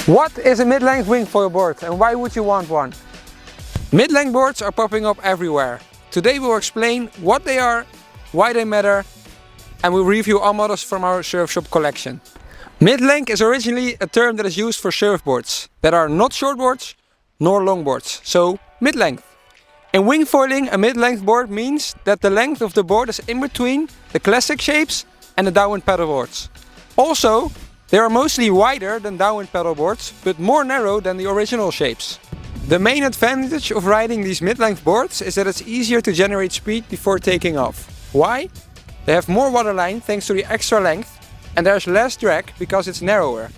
What is a mid-length wingfoil board and why would you want one? Mid-length boards are popping up everywhere. Today we'll explain what they are, why they matter, and we'll review all models from our Surfshop collection. Mid-length is originally a term that is used for surfboards that are not shortboards nor longboards, so mid-length. In wingfoiling, a mid-length board means that the length of the board is in between the classic shapes and the downwind paddleboards. Also, they are mostly wider than downwind paddleboards, but more narrow than the original shapes. The main advantage of riding these mid-length boards is that it's easier to generate speed before taking off. Why? They have more waterline thanks to the extra length, and there's less drag because it's narrower.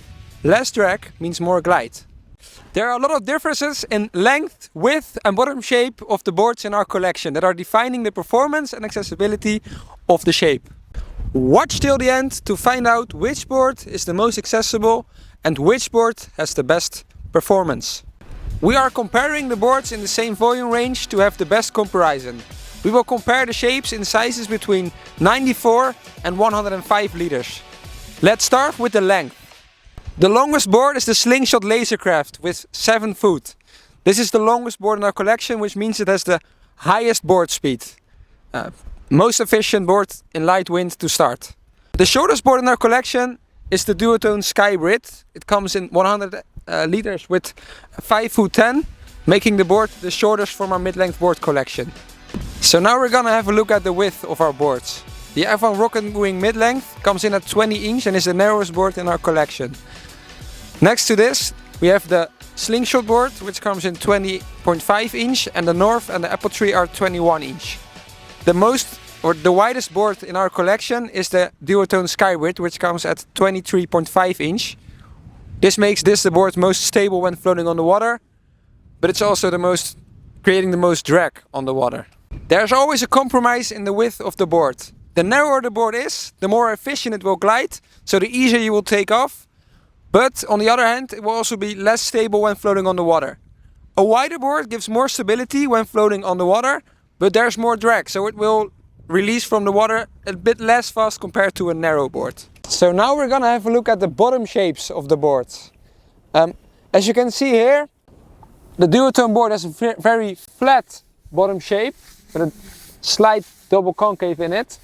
Less drag means more glide. There are a lot of differences in length, width and bottom shape of the boards in our collection that are defining the performance and accessibility of the shape. Watch till the end to find out which board is the most accessible and which board has the best performance. We are comparing the boards in the same volume range to have the best comparison. We will compare the shapes in sizes between 94 and 105 liters. Let's start with the length. The longest board is the Slingshot Lasercraft with 7 foot. This is the longest board in our collection, which means it has the highest board speed. Most efficient board in light wind to start. The shortest board in our collection is the Duotone Skybrid. It comes in 100 liters with 5 foot 10, making the board the shortest from our mid-length board collection. So now we're gonna have a look at the width of our boards. The F1 Rocket Wing mid-length comes in at 20 inch and is the narrowest board in our collection. Next to this we have the Slingshot board, which comes in 20.5 inch, and the North and the Appletree are 21 inch. The widest board in our collection is the Duotone Skybrid, which comes at 23.5 inch. This makes this the board most stable when floating on the water, but it's also creating the most drag on the water. There's always a compromise in the width of the board. The narrower the board is, the more efficient it will glide, so the easier you will take off. But on the other hand, it will also be less stable when floating on the water. A wider board gives more stability when floating on the water, but there's more drag, so it will release from the water a bit less fast compared to a narrow board. So now we're gonna have a look at the bottom shapes of the boards. As you can see here, the Duotone board has a very flat bottom shape with a slight double concave in it.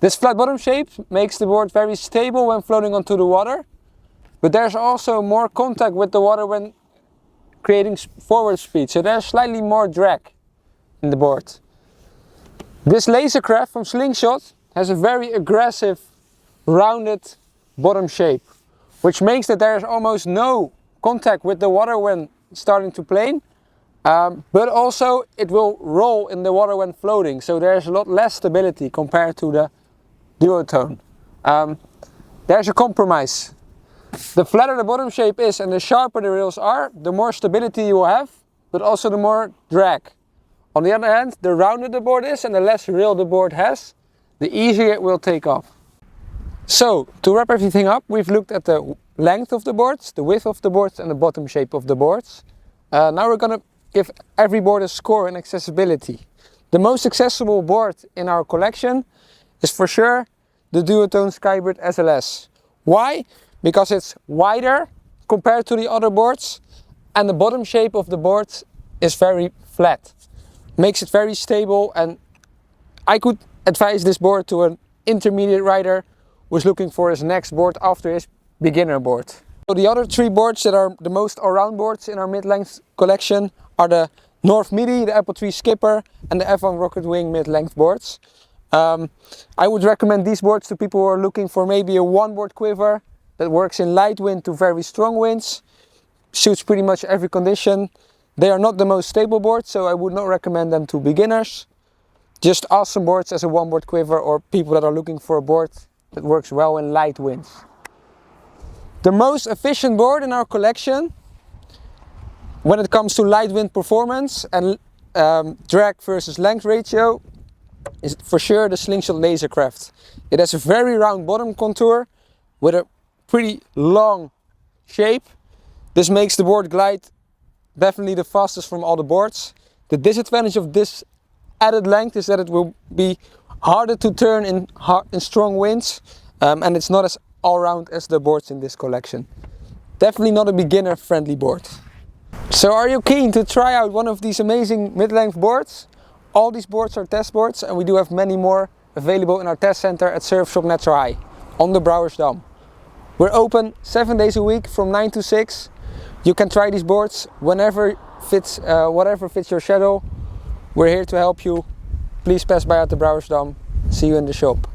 This flat bottom shape makes the board very stable when floating onto the water, but there's also more contact with the water when creating forward speed, so there's slightly more drag in the board. This Lasercraft from Slingshot has a very aggressive rounded bottom shape, which makes that there's almost no contact with the water when starting to plane, but also it will roll in the water when floating, so there's a lot less stability compared to the Duotone. There's a compromise. The flatter the bottom shape is and the sharper the rails are, the more stability you will have, but also the more drag. On the other hand, the rounder the board is and the less rail the board has, the easier it will take off. So, to wrap everything up, we've looked at the length of the boards, the width of the boards and the bottom shape of the boards. Now we're gonna give every board a score in accessibility. The most accessible board in our collection is for sure the Duotone Skybrid SLS. Why? Because it's wider compared to the other boards and the bottom shape of the board is very flat. Makes it very stable, and I could advise this board to an intermediate rider who's looking for his next board after his beginner board. So the other 3 boards that are the most all-round boards in our mid-length collection are the North Midi, the Appletree Skipper and the F1 Rocket Wing mid-length boards. I would recommend these boards to people who are looking for maybe a one-board quiver that works in light wind to very strong winds, suits pretty much every condition. They are not the most stable boards, so I would not recommend them to beginners. Just awesome boards as a one-board quiver or people that are looking for a board that works well in light winds. The most efficient board in our collection when it comes to light wind performance and drag versus length ratio is for sure the Slingshot Lasercraft. It has a very round bottom contour with a pretty long shape. This makes the board glide definitely the fastest from all the boards. The disadvantage of this added length is that it will be harder to turn in strong winds, and it's not as all-round as the boards in this collection. Definitely not a beginner friendly board. So are you keen to try out one of these amazing mid-length boards? All these boards are test boards, and we do have many more available in our test center at Surfshop Natural High on the Brouwersdam. We're open 7 days a week from 9 to 6. You can try these boards whenever fits, whatever fits your schedule. We're here to help you. Please pass by at the Brouwersdam. See you in the shop.